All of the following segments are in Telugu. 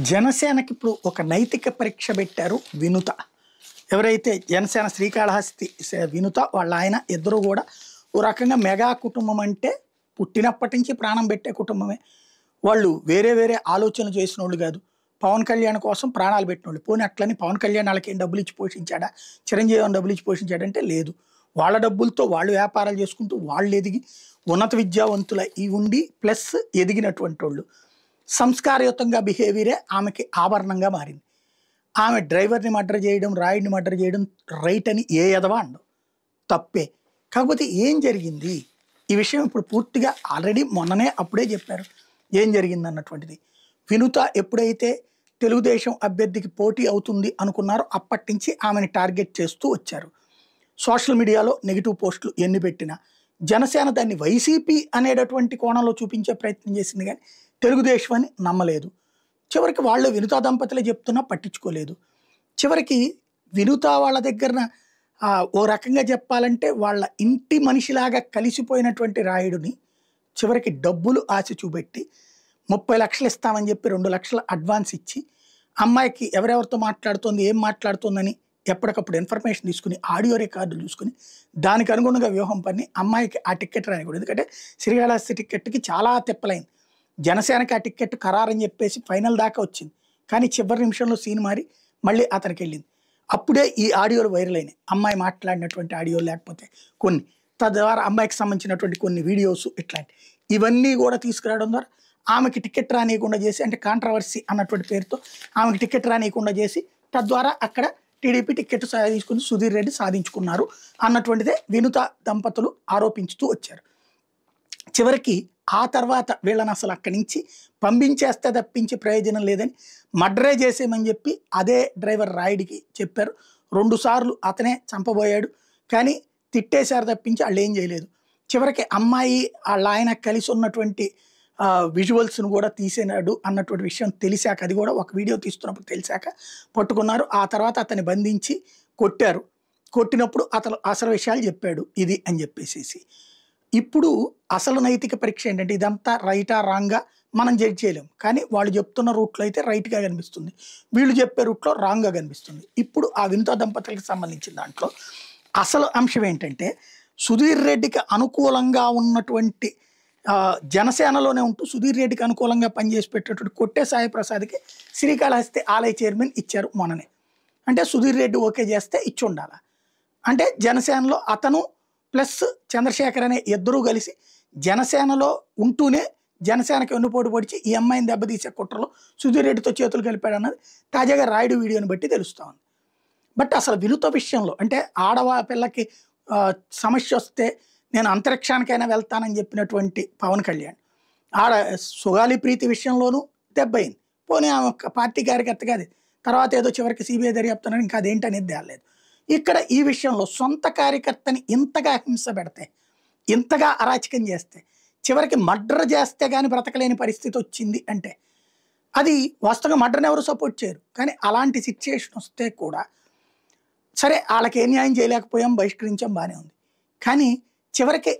జనసేనకి ఇప్పుడు ఒక నైతిక పరీక్ష పెట్టారు వినుత. ఎవరైతే జనసేన శ్రీకాళహస్తి వినుత వాళ్ళ ఆయన ఇద్దరు కూడా ఓ రకంగా మెగా కుటుంబం అంటే పుట్టినప్పటి నుంచి ప్రాణం పెట్టే కుటుంబమే. వాళ్ళు వేరే వేరే ఆలోచనలు చేసిన వాళ్ళు కాదు. పవన్ కళ్యాణ్ కోసం ప్రాణాలు పెట్టిన వాళ్ళు. పోనీ అట్లని పవన్ కళ్యాణ్ వాళ్ళకి ఏం డబ్బులు ఇచ్చి పోషించాడా, చిరంజీవి అని డబ్బులు ఇచ్చి పోషించాడంటే లేదు. వాళ్ళ డబ్బులతో వాళ్ళు వ్యాపారాలు చేసుకుంటూ వాళ్ళు ఎదిగి ఉన్నత విద్యావంతుల ఈ ఉండి ప్లస్ ఎదిగినటువంటి వాళ్ళు. సంస్కారయుతంగా బిహేవియరే ఆమెకి ఆభరణంగా మారింది. ఆమె డ్రైవర్ని మర్డర్ చేయడం, రాయుడిని మర్డర్ చేయడం రైట్ అని ఏ ఎదవా అండవు, తప్పే. కాకపోతే ఏం జరిగింది ఈ విషయం ఇప్పుడు పూర్తిగా ఆల్రెడీ మొన్ననే అప్పుడే చెప్పారు ఏం జరిగింది అన్నటువంటిది. వినుత ఎప్పుడైతే తెలుగుదేశం అభ్యర్థికి పోటీ అవుతుంది అనుకున్నారో అప్పటి నుంచి ఆమెను టార్గెట్ చేస్తూ వచ్చారు. సోషల్ మీడియాలో నెగిటివ్ పోస్టులు ఎన్ని పెట్టినా జనసేన దాన్ని వైసీపీ అనేటటువంటి కోణంలో చూపించే ప్రయత్నం చేసింది, కానీ తెలుగుదేశం అని నమ్మలేదు. చివరికి వాళ్ళు వినుతా దంపతులే చెప్తున్నా పట్టించుకోలేదు. చివరికి వినుతా వాళ్ళ దగ్గర ఓ రకంగా చెప్పాలంటే వాళ్ళ ఇంటి మనిషిలాగా కలిసిపోయినటువంటి రాయుడిని చివరికి డబ్బులు ఆశ చూపెట్టి 30 లక్షలు ఇస్తామని చెప్పి 2 లక్షలు అడ్వాన్స్ ఇచ్చి అమ్మాయికి ఎవరెవరితో మాట్లాడుతోంది, ఏం మాట్లాడుతోందని ఎప్పటికప్పుడు ఇన్ఫర్మేషన్ తీసుకుని ఆడియో రికార్డులు చూసుకుని దానికి అనుగుణంగా వ్యూహం పని అమ్మాయికి ఆ టికెట్ రానికూడదు. ఎందుకంటే శ్రీకాళహస్తి టికెట్కి చాలా తిప్పలైంది. జనసేనకి ఆ టికెట్ ఖరారని చెప్పేసి ఫైనల్ దాకా వచ్చింది, కానీ చివరి నిమిషంలో సీన్ మారి మళ్ళీ అతనికి వెళ్ళింది. అప్పుడే ఈ ఆడియోలు వైరల్ అయినాయి. అమ్మాయి మాట్లాడినటువంటి ఆడియో లేకపోతే కొన్ని, తద్వారా అమ్మాయికి సంబంధించినటువంటి కొన్ని వీడియోస్ ఇట్లాంటి ఇవన్నీ కూడా తీసుకురావడం ద్వారా ఆమెకి టికెట్ రానియకుండా చేసి, అంటే కాంట్రవర్సీ అన్నటువంటి పేరుతో ఆమెకి టికెట్ రానియకుండా చేసి తద్వారా అక్కడ టీడీపీ టికెట్ తీసుకుని సుధీర్ రెడ్డి సాధించుకున్నారు అన్నటువంటిదే వినుత దంపతులు ఆరోపించుతూ వచ్చారు. చివరికి ఆ తర్వాత వీళ్ళని అసలు అక్కడి నుంచి పంపించేస్తే తప్పించి ప్రయోజనం లేదని మర్డరే చేసేయమని చెప్పి అదే డ్రైవర్ రాయుడికి చెప్పారు. 2 సార్లు అతనే చంపబోయాడు, కానీ తిట్టేశారు తప్పించి వాళ్ళు ఏం చేయలేదు. చివరికి అమ్మాయి వాళ్ళ ఆయన కలిసి ఉన్నటువంటి విజువల్స్ను కూడా తీసేనాడు అన్నటువంటి విషయం తెలిసాక, అది కూడా ఒక వీడియో తీస్తున్నప్పుడు తెలిసాక పట్టుకున్నారు. ఆ తర్వాత అతన్ని బంధించి కొట్టారు. కొట్టినప్పుడు అతను అసలు విషయాలు చెప్పాడు ఇది అని చెప్పేసి. ఇప్పుడు అసలు నైతిక పరీక్ష ఏంటంటే ఇదంతా రైటా రాంగా మనం జడ్జ్ చేయలేం, కానీ వాళ్ళు చెప్తున్న రూట్లో అయితే రైట్గా కనిపిస్తుంది, వీళ్ళు చెప్పే రూట్లో రాంగ్గా కనిపిస్తుంది. ఇప్పుడు ఆ వినుత దంపతులకు సంబంధించిన దాంట్లో అసలు అంశం ఏంటంటే సుధీర్ రెడ్డికి అనుకూలంగా ఉన్నటువంటి జనసేనలోనే ఉంటూ సుధీర్ రెడ్డికి అనుకూలంగా పనిచేసి పెట్టేటువంటి కొట్టే సాయి ప్రసాద్కి శ్రీకాళహస్తి ఆలయ చైర్మన్ ఇచ్చారు మొన్ననే. అంటే సుధీర్ రెడ్డి ఓకే చేస్తే ఇచ్చి ఉండాలి. అంటే జనసేనలో అతను ప్లస్ చంద్రశేఖర్ అనే ఇద్దరూ కలిసి జనసేనలో ఉంటూనే జనసేనకి వెన్నుపోటు పొడిచి ఈ అమ్మాయిని దెబ్బతీసే కుట్రలో సుధీర్ రెడ్డితో చేతులు కలిపాడు అన్నది తాజాగా రాయుడు వీడియోని బట్టి తెలుస్తూ ఉంది. బట్ అసలు వినుత విషయంలో అంటే పిల్లకి సమస్య వస్తే నేను అంతరిక్షానికైనా వెళ్తానని చెప్పినటువంటి పవన్ కళ్యాణ్ సుగాలి ప్రీతి విషయంలోనూ దెబ్బయింది. పోనీ ఆమె పార్టీ కార్యకర్త కాదు, తర్వాత ఏదో చివరికి సిబిఐ దర్యాప్తున్నారు, ఇంకా అదేంటనేది తేలేదు. ఇక్కడ ఈ విషయంలో సొంత కార్యకర్తని ఇంతగా హింస పెడితే, ఇంతగా అరాచకం చేస్తే, చివరికి మర్డర్ చేస్తే కానీ బ్రతకలేని పరిస్థితి వచ్చింది అంటే అది వాస్తవంగా మర్డర్ని ఎవరు సపోర్ట్ చేయరు. కానీ అలాంటి సిచ్యుయేషన్ వస్తే కూడా సరే వాళ్ళకి ఏ న్యాయం చేయలేకపోయాం, బహిష్కరించాం, బాగానే ఉంది. కానీ చివరికి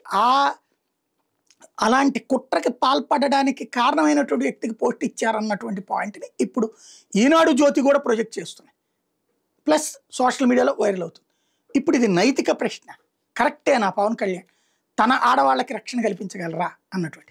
అలాంటి కుట్రకి పాల్పడడానికి కారణమైనటువంటి వ్యక్తికి పోస్ట్ ఇచ్చారన్నటువంటి పాయింట్ని ఇప్పుడు ఈనాడు జ్యోతి కూడా ప్రొజెక్ట్ చేస్తున్నాయి, ప్లస్ సోషల్ మీడియాలో వైరల్ అవుతుంది. ఇప్పుడు ఇది నైతిక ప్రశ్న, కరెక్టేనా పవన్ కళ్యాణ్ తన ఆడవాళ్ళకి రక్షణ కల్పించగలరా అన్నటువంటి